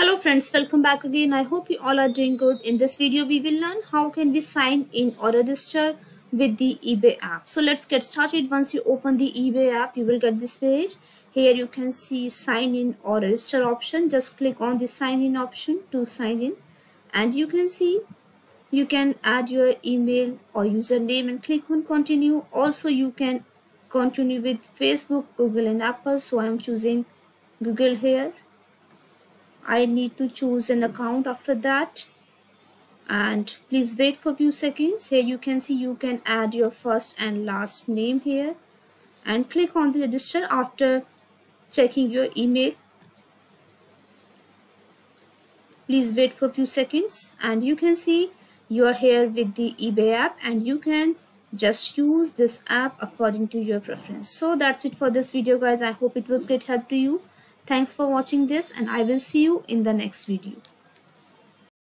Hello friends, welcome back again. I hope you all are doing good. In this video we will learn how can we sign in or register with the eBay app. So let's get started. Once you open the eBay app, you will get this page. Here you can see sign in or register option. Just click on the sign in option to sign in, and you can see you can add your email or username and click on continue. Also you can continue with Facebook, Google and Apple. So I am choosing Google here. I need to choose an account after that, and please wait for a few seconds. Here you can see you can add your first and last name here and click on the register after checking your email. Please wait for a few seconds, and you can see you are here with the eBay app, and you can just use this app according to your preference. So that's it for this video guys. I hope it was great help to you. Thanks for watching this, and I will see you in the next video.